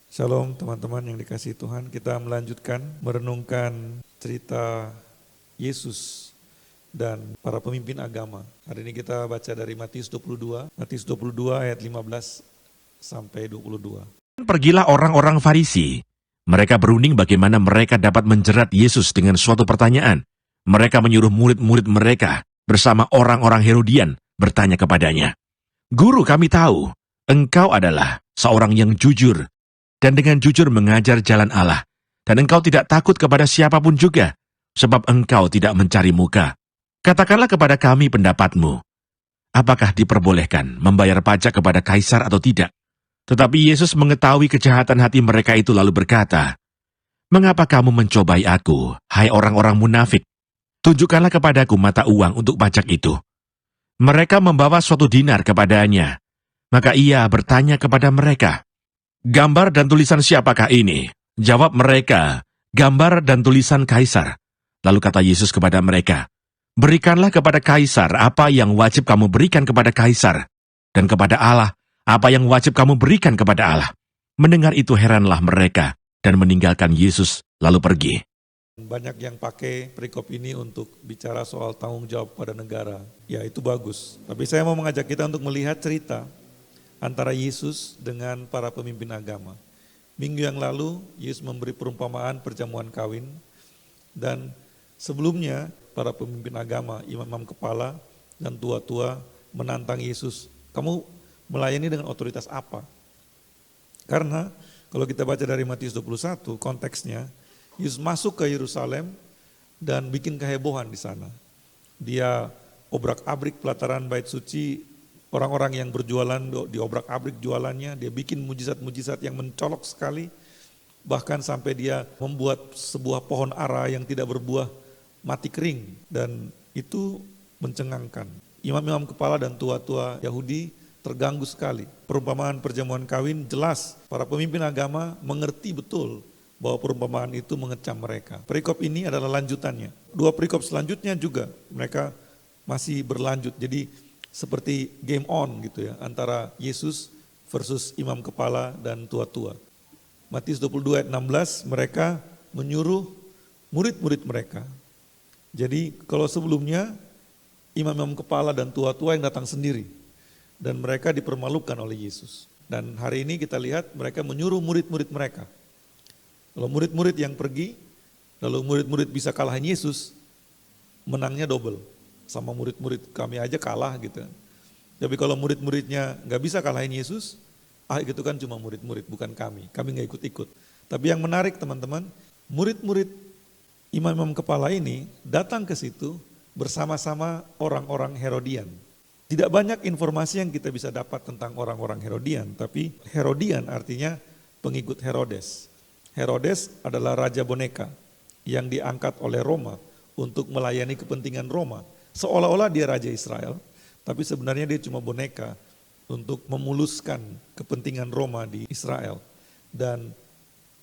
Shalom teman-teman yang dikasihi Tuhan, kita melanjutkan merenungkan cerita Yesus dan para pemimpin agama. Hari ini kita baca dari Matius 22 ayat 15 sampai 22. Pergilah orang-orang Farisi. Mereka berunding bagaimana mereka dapat menjerat Yesus dengan suatu pertanyaan. Mereka menyuruh murid-murid mereka bersama orang-orang Herodian bertanya kepadanya, "Guru, kami tahu, engkau adalah seorang yang jujur dan dengan jujur mengajar jalan Allah, dan engkau tidak takut kepada siapapun juga, sebab engkau tidak mencari muka. Katakanlah kepada kami pendapatmu. Apakah diperbolehkan membayar pajak kepada kaisar atau tidak?" Tetapi Yesus mengetahui kejahatan hati mereka itu lalu berkata, "Mengapa kamu mencobai aku, hai orang-orang munafik? Tunjukkanlah kepadaku mata uang untuk pajak itu." Mereka membawa suatu dinar kepadanya. Maka ia bertanya kepada mereka, "Gambar dan tulisan siapakah ini?" Jawab mereka, "Gambar dan tulisan kaisar." Lalu kata Yesus kepada mereka, "Berikanlah kepada kaisar apa yang wajib kamu berikan kepada kaisar, dan kepada Allah apa yang wajib kamu berikan kepada Allah." Mendengar itu heranlah mereka, dan meninggalkan Yesus lalu pergi. Banyak yang pakai perikop ini untuk bicara soal tanggung jawab pada negara. Ya, itu bagus. Tapi saya mau mengajak kita untuk melihat cerita antara Yesus dengan para pemimpin agama. Minggu yang lalu, Yesus memberi perumpamaan perjamuan kawin. Dan sebelumnya, para pemimpin agama, imam-imam kepala, dan tua-tua menantang Yesus. Kamu melayani dengan otoritas apa? Karena kalau kita baca dari Matius 21, konteksnya, Yesus masuk ke Yerusalem dan bikin kehebohan di sana. Dia obrak-abrik pelataran bait suci, orang-orang yang berjualan diobrak-abrik jualannya, dia bikin mujizat-mujizat yang mencolok sekali, bahkan sampai dia membuat sebuah pohon ara yang tidak berbuah mati kering, dan itu mencengangkan. Imam-imam kepala dan tua-tua Yahudi terganggu sekali. Perumpamaan perjamuan kawin jelas, para pemimpin agama mengerti betul bahwa perumpamaan itu mengecam mereka. Perikop ini adalah lanjutannya. Dua perikop selanjutnya juga mereka masih berlanjut. Jadi seperti game on gitu ya, antara Yesus versus imam kepala dan tua-tua. Matius 22 ayat 16, mereka menyuruh murid-murid mereka. Jadi kalau sebelumnya imam-imam kepala dan tua-tua yang datang sendiri, dan mereka dipermalukan oleh Yesus. Dan hari ini kita lihat mereka menyuruh murid-murid mereka. Kalau murid-murid yang pergi, lalu murid-murid bisa kalahin Yesus, menangnya double. Sama murid-murid kami aja kalah gitu. Tapi kalau murid-muridnya nggak bisa kalahin Yesus, itu kan cuma murid-murid, bukan kami. Kami nggak ikut-ikut. Tapi yang menarik teman-teman, murid-murid imam-imam kepala ini datang ke situ bersama-sama orang-orang Herodian. Tidak banyak informasi yang kita bisa dapat tentang orang-orang Herodian, tapi Herodian artinya pengikut Herodes. Herodes adalah raja boneka yang diangkat oleh Roma untuk melayani kepentingan Roma. Seolah-olah dia raja Israel, tapi sebenarnya dia cuma boneka untuk memuluskan kepentingan Roma di Israel. Dan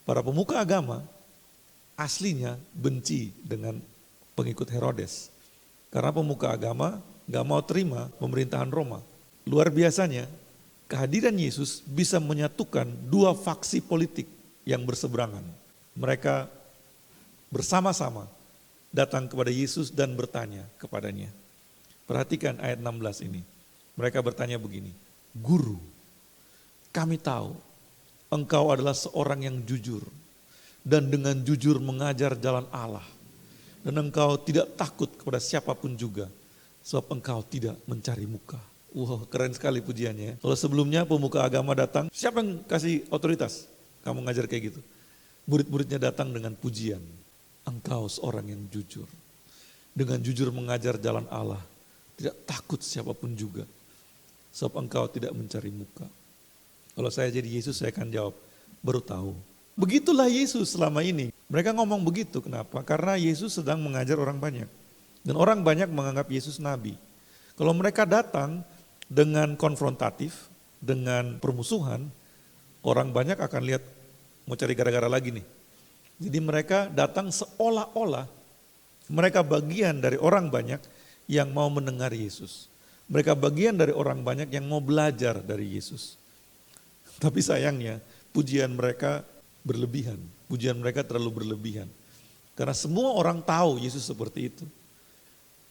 para pemuka agama aslinya benci dengan pengikut Herodes. Karena pemuka agama gak mau terima pemerintahan Roma. Luar biasanya, kehadiran Yesus bisa menyatukan dua faksi politik yang berseberangan. Mereka bersama-sama datang kepada Yesus dan bertanya kepadanya. Perhatikan ayat 16 ini. Mereka bertanya begini, "Guru, kami tahu engkau adalah seorang yang jujur dan dengan jujur mengajar jalan Allah. Dan engkau tidak takut kepada siapapun juga, sebab engkau tidak mencari muka." Wow, keren sekali pujiannya. Kalau sebelumnya pemuka agama datang, siapa yang kasih otoritas? Kamu ngajar kayak gitu. Murid-muridnya datang dengan pujian. Engkau seorang yang jujur. Dengan jujur mengajar jalan Allah. Tidak takut siapapun juga. Sebab engkau tidak mencari muka. Kalau saya jadi Yesus saya akan jawab, baru tahu. Begitulah Yesus selama ini. Mereka ngomong begitu, kenapa? Karena Yesus sedang mengajar orang banyak. Dan orang banyak menganggap Yesus nabi. Kalau mereka datang dengan konfrontatif, dengan permusuhan, orang banyak akan lihat mau cari gara-gara lagi nih. Jadi mereka datang seolah-olah mereka bagian dari orang banyak yang mau mendengar Yesus. Mereka bagian dari orang banyak yang mau belajar dari Yesus. Tapi sayangnya pujian mereka berlebihan. Pujian mereka terlalu berlebihan. Karena semua orang tahu Yesus seperti itu.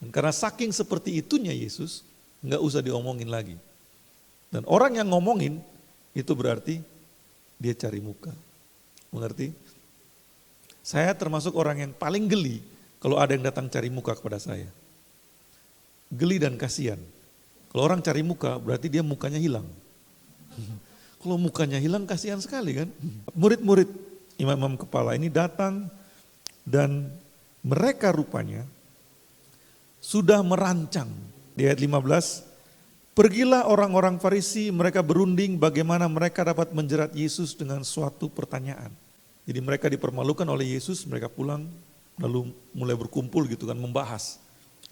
Dan karena saking seperti itunya Yesus, nggak usah diomongin lagi. Dan orang yang ngomongin, itu berarti dia cari muka. Mengerti? Saya termasuk orang yang paling geli kalau ada yang datang cari muka kepada saya. Geli dan kasihan. Kalau orang cari muka, berarti dia mukanya hilang. Kalau mukanya hilang, kasihan sekali kan. Murid-murid imam-imam kepala ini datang dan mereka rupanya sudah merancang. Di ayat 15, pergilah orang-orang Farisi, mereka berunding bagaimana mereka dapat menjerat Yesus dengan suatu pertanyaan. Jadi mereka dipermalukan oleh Yesus, mereka pulang lalu mulai berkumpul gitu kan, membahas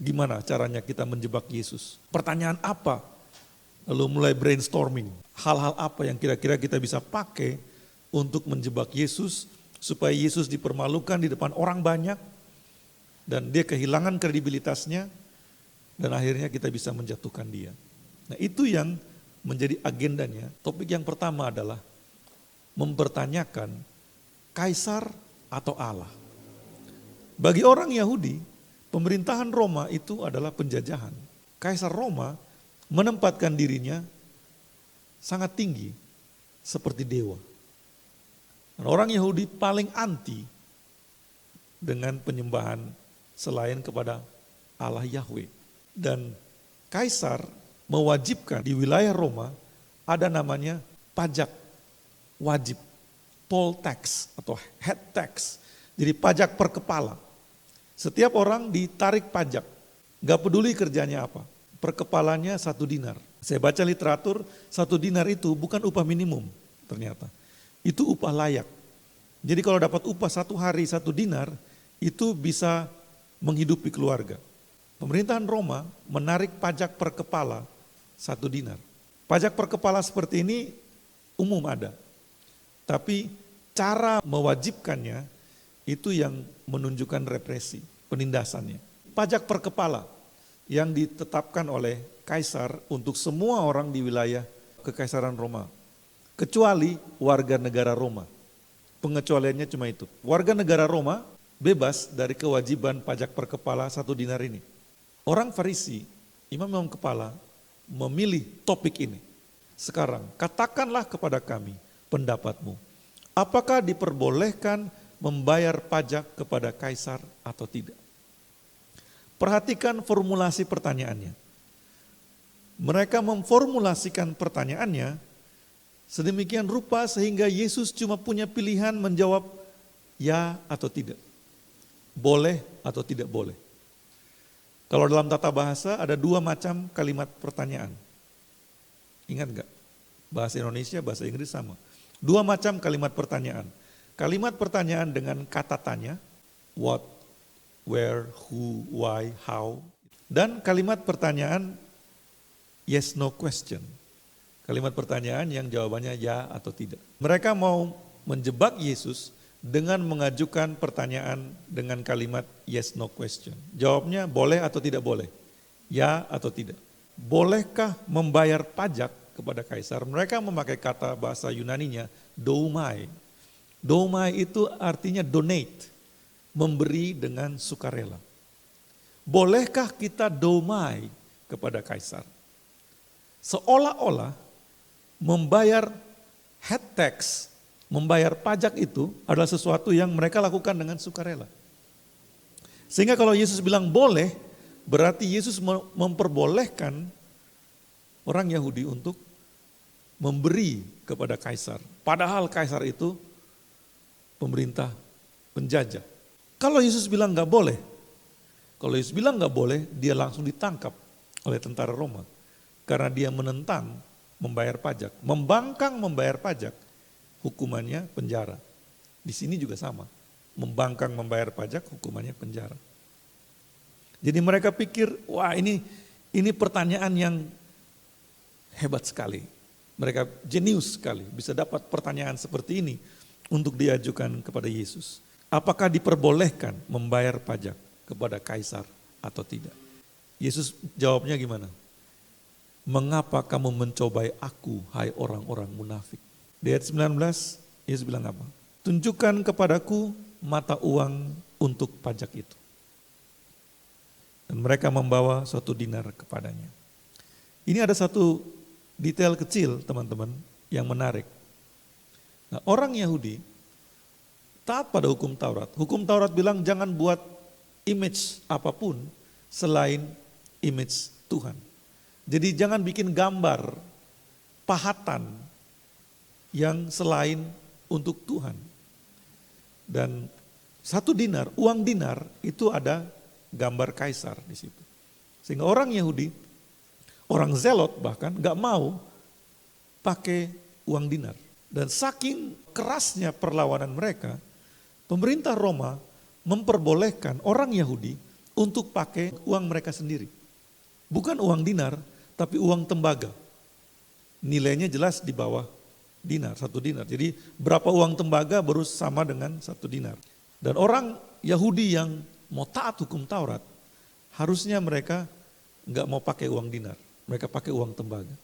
gimana caranya kita menjebak Yesus. Pertanyaan apa? Lalu mulai brainstorming, hal-hal apa yang kira-kira kita bisa pakai untuk menjebak Yesus supaya Yesus dipermalukan di depan orang banyak dan dia kehilangan kredibilitasnya dan akhirnya kita bisa menjatuhkan dia. Nah itu yang menjadi agendanya. Topik yang pertama adalah mempertanyakan Kaisar atau Allah. Bagi orang Yahudi, pemerintahan Roma itu adalah penjajahan. Kaisar Roma menempatkan dirinya sangat tinggi seperti dewa. Dan orang Yahudi paling anti dengan penyembahan selain kepada Allah Yahweh. Dan Kaisar mewajibkan di wilayah Roma ada namanya pajak wajib, poll tax atau head tax. Jadi pajak per kepala. Setiap orang ditarik pajak, gak peduli kerjanya apa. Per kepalanya 1 dinar. Saya baca literatur, 1 dinar itu bukan upah minimum ternyata. Itu upah layak. Jadi kalau dapat upah 1 hari 1 dinar, itu bisa menghidupi keluarga. Pemerintahan Roma menarik pajak per kepala 1 dinar. Pajak per kepala seperti ini umum ada. Tapi cara mewajibkannya itu yang menunjukkan represi, penindasannya. Pajak per kepala yang ditetapkan oleh Kaisar untuk semua orang di wilayah Kekaisaran Roma. Kecuali warga negara Roma. Pengecualiannya cuma itu. Warga negara Roma bebas dari kewajiban pajak per kepala 1 dinar ini. Orang Farisi, imam-imam kepala memilih topik ini. Sekarang katakanlah kepada kami pendapatmu. Apakah diperbolehkan membayar pajak kepada Kaisar atau tidak? Perhatikan formulasi pertanyaannya. Mereka memformulasikan pertanyaannya sedemikian rupa sehingga Yesus cuma punya pilihan menjawab ya atau tidak. Boleh atau tidak boleh. Kalau dalam tata bahasa ada 2 macam kalimat pertanyaan. Ingat enggak? Bahasa Indonesia, bahasa Inggris sama. 2 macam kalimat pertanyaan. Kalimat pertanyaan dengan kata tanya, what, where, who, why, how. Dan kalimat pertanyaan yes, no question. Kalimat pertanyaan yang jawabannya ya atau tidak. Mereka mau menjebak Yesus dengan mengajukan pertanyaan dengan kalimat yes, no question. Jawabnya boleh atau tidak boleh, ya atau tidak. Bolehkah membayar pajak kepada Kaisar? Mereka memakai kata bahasa Yunaninya doumai. Doumai itu artinya donate, memberi dengan sukarela. Bolehkah kita doumai kepada Kaisar? Seolah-olah membayar head tax, membayar pajak itu adalah sesuatu yang mereka lakukan dengan sukarela. Sehingga kalau Yesus bilang boleh, berarti Yesus memperbolehkan orang Yahudi untuk memberi kepada Kaisar. Padahal Kaisar itu pemerintah penjajah. Kalau Yesus bilang nggak boleh, kalau Yesus bilang nggak boleh, dia langsung ditangkap oleh tentara Roma karena dia menentang membayar pajak, membangkang membayar pajak, hukumannya penjara. Di sini juga sama, membangkang membayar pajak, hukumannya penjara. Jadi mereka pikir, wah ini pertanyaan yang hebat sekali. Mereka jenius sekali, bisa dapat pertanyaan seperti ini untuk diajukan kepada Yesus. Apakah diperbolehkan membayar pajak kepada Kaisar atau tidak? Yesus jawabnya gimana? Mengapa kamu mencobai aku, hai orang-orang munafik? Di ayat 19, Yesus bilang apa? Tunjukkan kepadaku mata uang untuk pajak itu. Dan mereka membawa suatu dinar kepadanya. Ini ada satu detail kecil teman-teman yang menarik. Nah, orang Yahudi taat pada hukum Taurat. Hukum Taurat bilang jangan buat image apapun selain image Tuhan. Jadi jangan bikin gambar pahatan yang selain untuk Tuhan. Dan satu dinar, uang dinar itu ada gambar kaisar di situ. Sehingga orang Yahudi, orang Zelot bahkan gak mau pakai uang dinar. Dan saking kerasnya perlawanan mereka, pemerintah Roma memperbolehkan orang Yahudi untuk pakai uang mereka sendiri. Bukan uang dinar, tapi uang tembaga. Nilainya jelas di bawah dinar, 1 dinar. Jadi berapa uang tembaga baru sama dengan 1 dinar. Dan orang Yahudi yang mau taat hukum Taurat, harusnya mereka nggak mau pakai uang dinar. Mereka pakai uang tembaga.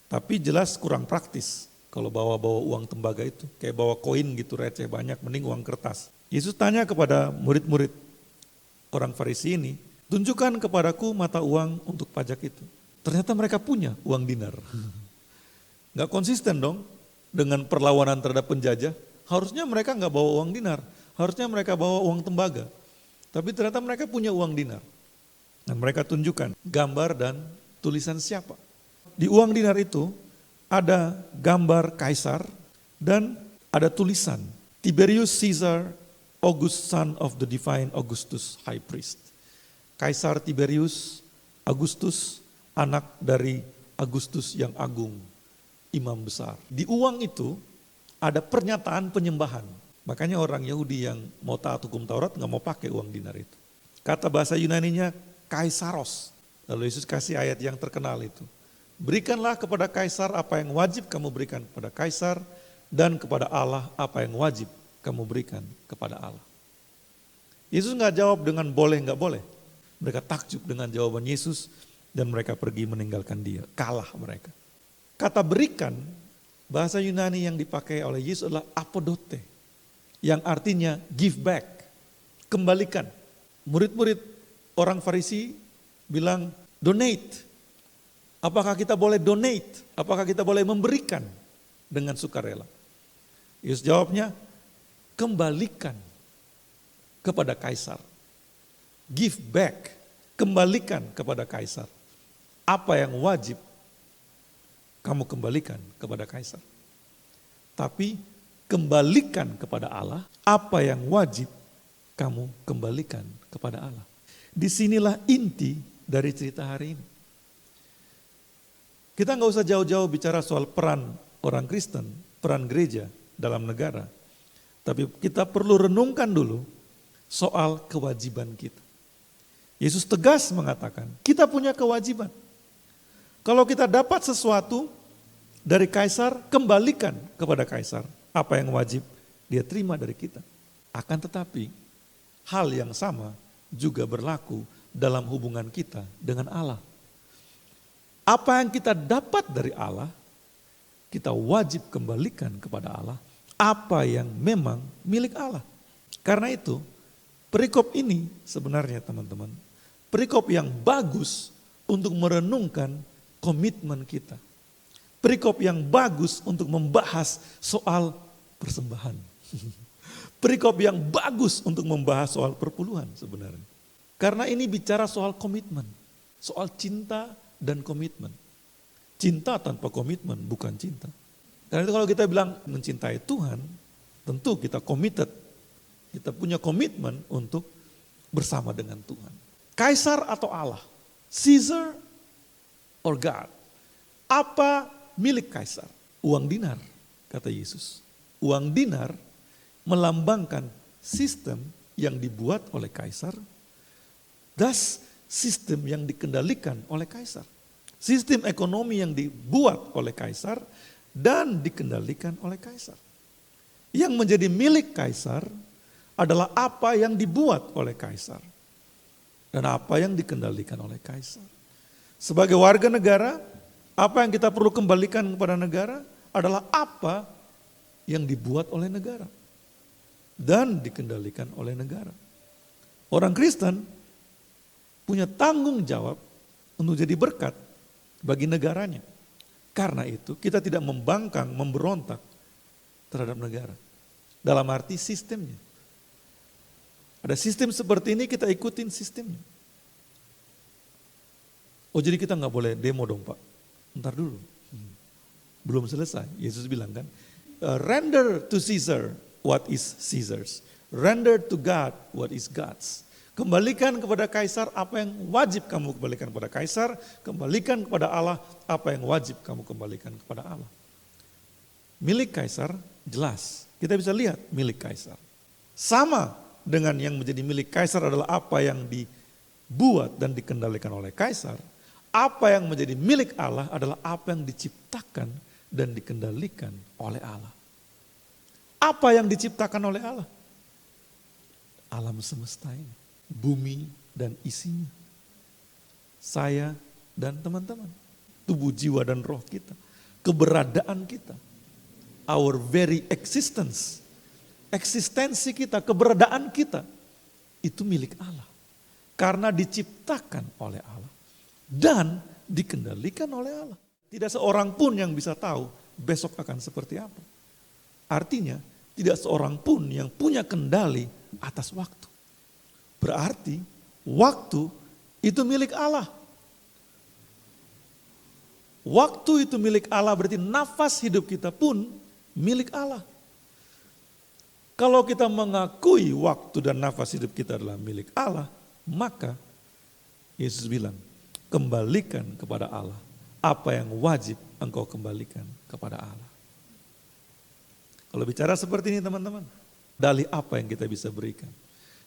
Tapi jelas kurang praktis kalau bawa-bawa uang tembaga itu. Kayak bawa koin gitu receh banyak, mending uang kertas. Yesus tanya kepada murid-murid orang Farisi ini, tunjukkan kepadaku mata uang untuk pajak itu. Ternyata mereka punya uang dinar. Gak konsisten dong dengan perlawanan terhadap penjajah. Harusnya mereka gak bawa uang dinar, harusnya mereka bawa uang tembaga. Tapi ternyata mereka punya uang dinar. Dan mereka tunjukkan gambar dan tulisan siapa. Di uang dinar itu ada gambar kaisar dan ada tulisan Tiberius Caesar August son of the divine Augustus high priest. Kaisar Tiberius Augustus, anak dari Agustus yang agung, imam besar. Di uang itu ada pernyataan penyembahan. Makanya orang Yahudi yang mau taat hukum Taurat nggak mau pakai uang dinar itu. Kata bahasa Yunaninya kaisaros. Lalu Yesus kasih ayat yang terkenal itu. Berikanlah kepada kaisar apa yang wajib kamu berikan kepada kaisar, dan kepada Allah apa yang wajib kamu berikan kepada Allah. Yesus nggak jawab dengan boleh nggak boleh. Mereka takjub dengan jawaban Yesus dan mereka pergi meninggalkan dia. Kalah mereka. Kata berikan, bahasa Yunani yang dipakai oleh Yesus adalah apodote, yang artinya give back, kembalikan. Murid-murid orang Farisi bilang donate. Apakah kita boleh donate? Apakah kita boleh memberikan dengan sukarela? Yesus jawabnya, kembalikan kepada kaisar. Give back, kembalikan kepada kaisar. Apa yang wajib kamu kembalikan kepada kaisar. Tapi kembalikan kepada Allah apa yang wajib kamu kembalikan kepada Allah. Disinilah inti dari cerita hari ini. Kita nggak usah jauh-jauh bicara soal peran orang Kristen, peran gereja dalam negara. Tapi kita perlu renungkan dulu soal kewajiban kita. Yesus tegas mengatakan, kita punya kewajiban. Kalau kita dapat sesuatu dari kaisar, kembalikan kepada kaisar apa yang wajib dia terima dari kita. Akan tetapi, hal yang sama juga berlaku dalam hubungan kita dengan Allah. Apa yang kita dapat dari Allah, kita wajib kembalikan kepada Allah apa yang memang milik Allah. Karena itu, perikop ini sebenarnya teman-teman, perikop yang bagus untuk merenungkan komitmen kita. Perikop yang bagus untuk membahas soal persembahan. Perikop yang bagus untuk membahas soal perpuluhan sebenarnya. Karena ini bicara soal komitmen, soal cinta dan komitmen. Cinta tanpa komitmen bukan cinta. Karena itu kalau kita bilang mencintai Tuhan, tentu kita committed. Kita punya komitmen untuk bersama dengan Tuhan. Kaisar atau Allah? Caesar or God? Apa milik kaisar? Uang dinar, kata Yesus. Uang dinar melambangkan sistem yang dibuat oleh kaisar, thus sistem yang dikendalikan oleh kaisar. Sistem ekonomi yang dibuat oleh kaisar dan dikendalikan oleh kaisar. Yang menjadi milik kaisar adalah apa yang dibuat oleh kaisar dan apa yang dikendalikan oleh kaisar. Sebagai warga negara, apa yang kita perlu kembalikan kepada negara adalah apa yang dibuat oleh negara dan dikendalikan oleh negara. Orang Kristen punya tanggung jawab untuk jadi berkat bagi negaranya. Karena itu kita tidak membangkang, memberontak terhadap negara. Dalam arti sistemnya. Ada sistem seperti ini, kita ikutin sistemnya. Oh jadi kita nggak boleh demo dong Pak. Ntar dulu. Belum selesai. Yesus bilang kan, render to Caesar what is Caesar's. Render to God what is God's. Kembalikan kepada Kaisar apa yang wajib kamu kembalikan kepada Kaisar. Kembalikan kepada Allah apa yang wajib kamu kembalikan kepada Allah. Milik Kaisar jelas. Kita bisa lihat milik Kaisar. Sama dengan yang menjadi milik Kaisar adalah apa yang dibuat dan dikendalikan oleh Kaisar. Apa yang menjadi milik Allah adalah apa yang diciptakan dan dikendalikan oleh Allah. Apa yang diciptakan oleh Allah? Alam semesta ini, bumi dan isinya. Saya dan teman-teman, tubuh, jiwa dan roh kita, keberadaan kita, our very existence, eksistensi kita, keberadaan kita, itu milik Allah. Karena diciptakan oleh Allah dan dikendalikan oleh Allah. Tidak seorang pun yang bisa tahu besok akan seperti apa. Artinya tidak seorang pun yang punya kendali atas waktu. Berarti waktu itu milik Allah. Waktu itu milik Allah berarti nafas hidup kita pun milik Allah. Kalau kita mengakui waktu dan nafas hidup kita adalah milik Allah, maka Yesus bilang, kembalikan kepada Allah apa yang wajib engkau kembalikan kepada Allah. Kalau bicara seperti ini teman-teman, dalih apa yang kita bisa berikan?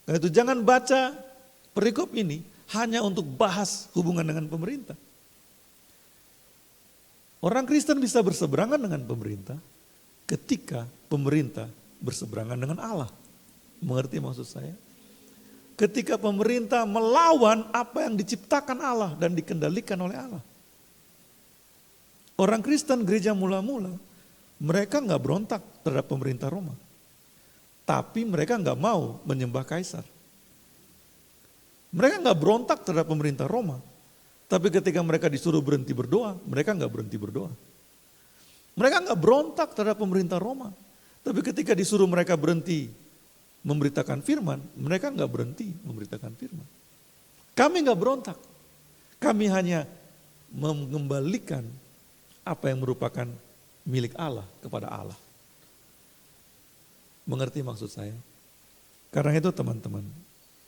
Karena itu jangan baca perikop ini hanya untuk bahas hubungan dengan pemerintah. Orang Kristen bisa berseberangan dengan pemerintah ketika pemerintah berseberangan dengan Allah. Mengerti maksud saya? Ketika pemerintah melawan apa yang diciptakan Allah dan dikendalikan oleh Allah. Orang Kristen gereja mula-mula, mereka nggak berontak terhadap pemerintah Roma. Tapi mereka nggak mau menyembah Kaisar. Mereka nggak berontak terhadap pemerintah Roma. Tapi ketika mereka disuruh berhenti berdoa, mereka nggak berhenti berdoa. Mereka nggak berontak terhadap pemerintah Roma. Tapi ketika disuruh mereka berhenti memberitakan firman, mereka nggak berhenti memberitakan firman. Kami nggak berontak. Kami hanya mengembalikan apa yang merupakan milik Allah kepada Allah. Mengerti maksud saya? Karena itu teman-teman,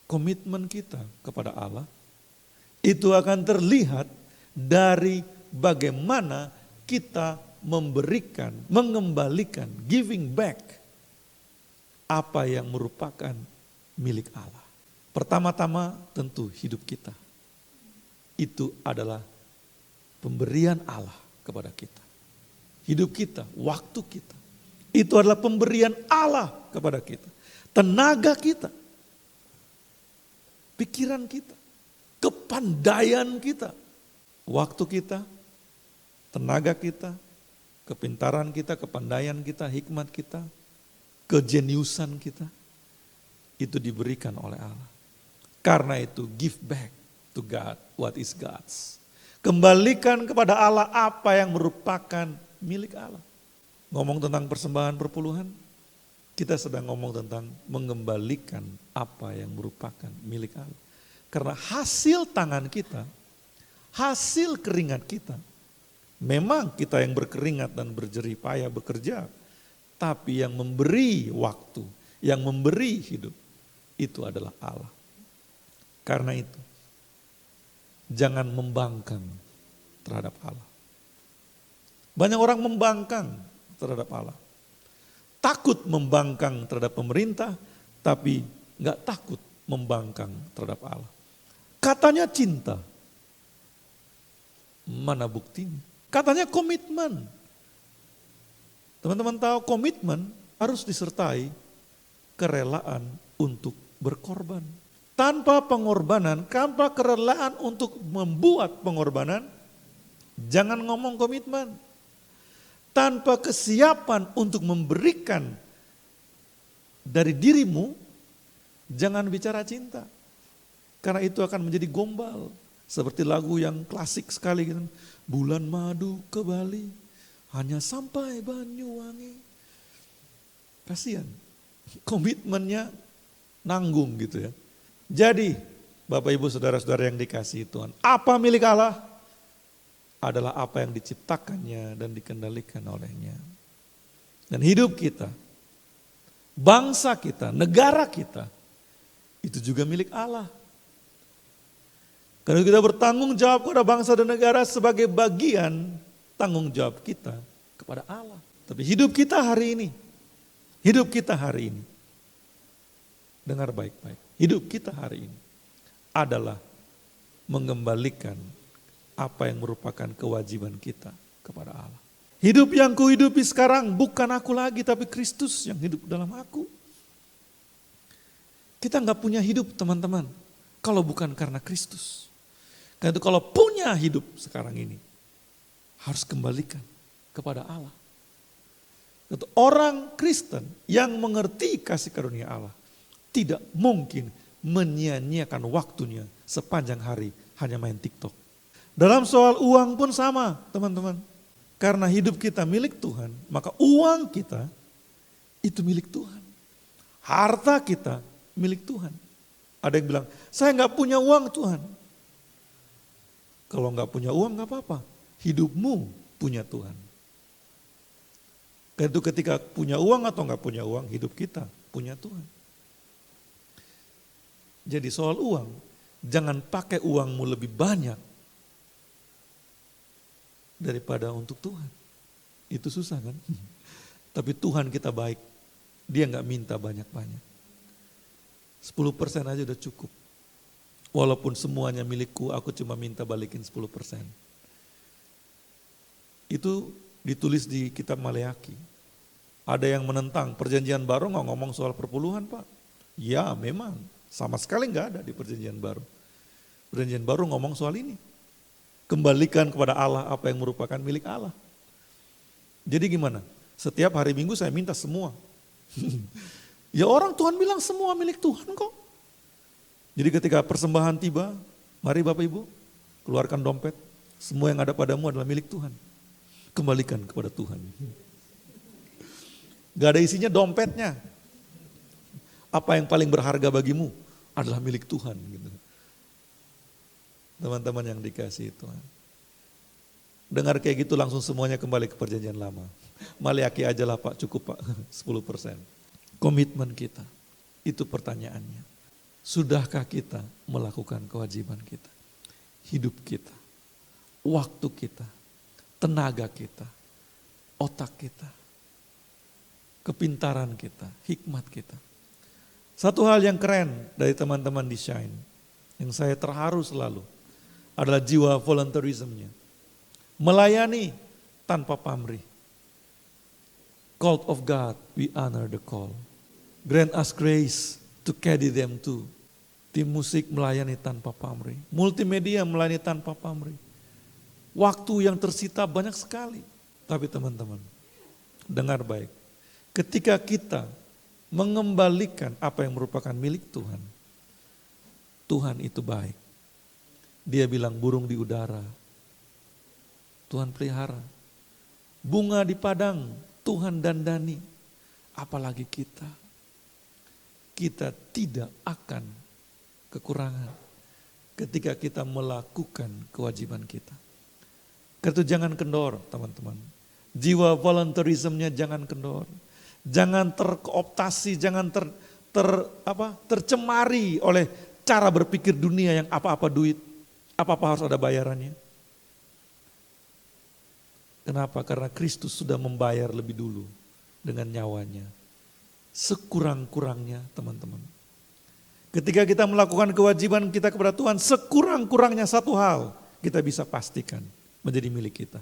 komitmen kita kepada Allah itu akan terlihat dari bagaimana kita memberikan, mengembalikan, giving back apa yang merupakan milik Allah. Pertama-tama tentu hidup kita. Itu adalah pemberian Allah kepada kita. Hidup kita, waktu kita. Itu adalah pemberian Allah kepada kita. Tenaga kita. Pikiran kita. Kepandaian kita. Waktu kita. Tenaga kita. Kepintaran kita, kepandaian kita, hikmat kita. Kejeniusan kita. Itu diberikan oleh Allah. Karena itu give back to God what is God's. Kembalikan kepada Allah apa yang merupakan milik Allah. Ngomong tentang persembahan perpuluhan, kita sedang ngomong tentang mengembalikan apa yang merupakan milik Allah. Karena hasil tangan kita, hasil keringat kita, memang kita yang berkeringat dan berjerih payah bekerja, tapi yang memberi waktu, yang memberi hidup, itu adalah Allah. Karena itu, jangan membangkang terhadap Allah. Banyak orang membangkang terhadap Allah. Takut membangkang terhadap pemerintah, tapi gak takut membangkang terhadap Allah. Katanya cinta. Mana buktinya? Katanya komitmen. Teman-teman tahu komitmen harus disertai kerelaan untuk berkorban. Tanpa pengorbanan, tanpa kerelaan untuk membuat pengorbanan, jangan ngomong komitmen. tanpa kesiapan untuk memberikan dari dirimu, jangan bicara cinta. Karena itu akan menjadi gombal. Seperti lagu yang klasik sekali gitu. Bulan madu ke Bali, hanya sampai Banyuwangi. Kasihan, komitmennya nanggung gitu ya. Jadi Bapak Ibu Saudara-saudara yang dikasihi Tuhan, apa milik Allah adalah apa yang diciptakannya dan dikendalikan olehnya. Dan hidup kita, bangsa kita, negara kita, itu juga milik Allah. Karena kita bertanggung jawab kepada bangsa dan negara sebagai bagian tanggung jawab kita kepada Allah. Tapi hidup kita hari ini, dengar baik-baik, hidup kita hari ini adalah mengembalikan apa yang merupakan kewajiban kita kepada Allah. Hidup yang kuhidupi sekarang bukan aku lagi, tapi Kristus yang hidup dalam aku. Kita nggak punya hidup teman-teman, kalau bukan karena Kristus. Karena itu kalau punya hidup sekarang ini, harus kembalikan kepada Allah. Itu orang Kristen yang mengerti kasih karunia Allah, tidak mungkin menyia-nyiakan waktunya sepanjang hari hanya main TikTok. Dalam soal uang pun sama teman-teman. Karena hidup kita milik Tuhan, maka uang kita itu milik Tuhan. Harta kita milik Tuhan. Ada yang bilang, saya nggak punya uang Tuhan. Kalau nggak punya uang nggak apa-apa, hidupmu punya Tuhan. Karena itu ketika punya uang atau nggak punya uang, hidup kita punya Tuhan. Jadi soal uang, jangan pakai uangmu lebih banyak daripada untuk Tuhan. Itu susah kan? Tapi Tuhan kita baik, Dia nggak minta banyak-banyak. 10% aja udah cukup. Walaupun semuanya milikku, aku cuma minta balikin 10%. Itu ditulis di kitab Maleaki. Ada yang menentang, perjanjian baru nggak ngomong soal perpuluhan Pak. Ya memang, sama sekali nggak ada di perjanjian baru. Perjanjian baru ngomong soal ini. Kembalikan kepada Allah apa yang merupakan milik Allah. Jadi gimana? Setiap hari Minggu saya minta semua. Ya orang Tuhan bilang semua milik Tuhan kok. Jadi ketika persembahan tiba, mari Bapak Ibu, keluarkan dompet. Semua yang ada padamu adalah milik Tuhan. Kembalikan kepada Tuhan. Gak ada isinya dompetnya. Apa yang paling berharga bagimu adalah milik Tuhan. Gitu. Teman-teman yang dikasihi Tuhan. Dengar kayak gitu langsung semuanya kembali ke perjanjian lama. Maleaki aja lah Pak, cukup Pak, 10%. Komitmen kita, itu pertanyaannya. Sudahkah kita melakukan kewajiban kita? Hidup kita, waktu kita, tenaga kita, otak kita, kepintaran kita, hikmat kita. Satu hal yang keren dari teman-teman di Shine, yang saya terharu selalu, adalah jiwa volunteerismnya. Melayani tanpa pamrih. Call of God, we honor the call. Grant us grace to carry them too. Tim musik melayani tanpa pamrih. Multimedia melayani tanpa pamrih. Waktu yang tersita banyak sekali. Tapi teman-teman, dengar baik. Ketika kita mengembalikan apa yang merupakan milik Tuhan, Tuhan itu baik. Dia bilang burung di udara, Tuhan pelihara. Bunga di padang, Tuhan dandani. Apalagi kita. Kita tidak akan kekurangan ketika kita melakukan kewajiban kita. Karena itu jangan kendor teman-teman. Jiwa volunteerismnya jangan kendor. Jangan terkooptasi, jangan tercemari oleh cara berpikir dunia yang apa-apa duit, apa-apa harus ada bayarannya. Kenapa? Karena Kristus sudah membayar lebih dulu dengan nyawanya. Sekurang-kurangnya teman-teman. Ketika kita melakukan kewajiban kita kepada Tuhan, sekurang-kurangnya satu hal kita bisa pastikan menjadi milik kita.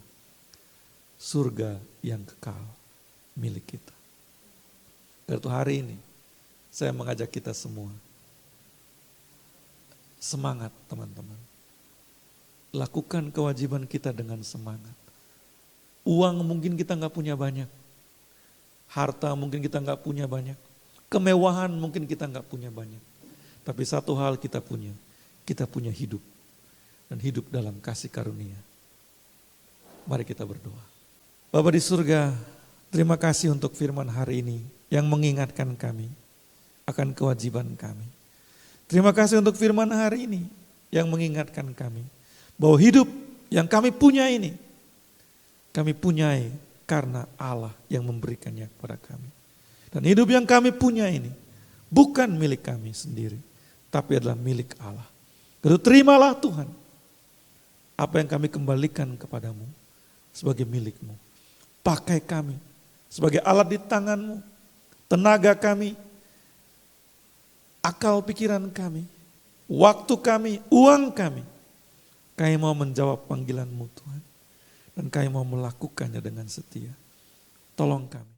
Surga yang kekal milik kita. Karena itu hari ini saya mengajak kita semua. Semangat teman-teman. Lakukan kewajiban kita dengan semangat. Uang mungkin kita nggak punya banyak. Harta mungkin kita nggak punya banyak. Kemewahan mungkin kita nggak punya banyak. Tapi satu hal kita punya hidup. Dan hidup dalam kasih karunia. Mari kita berdoa. Bapa di surga, terima kasih untuk firman hari ini yang mengingatkan kami akan kewajiban kami. Terima kasih untuk firman hari ini yang mengingatkan kami bahwa hidup yang kami punya ini, kami punyai karena Allah yang memberikannya kepada kami. Dan hidup yang kami punya ini bukan milik kami sendiri, tapi adalah milik Allah. Lalu terimalah Tuhan apa yang kami kembalikan kepadamu sebagai milikmu. Pakai kami sebagai alat di tanganmu, tenaga kami, akal pikiran kami, waktu kami, uang kami. Kami mau menjawab panggilanmu Tuhan. Dan kami mau melakukannya dengan setia. Tolong kami.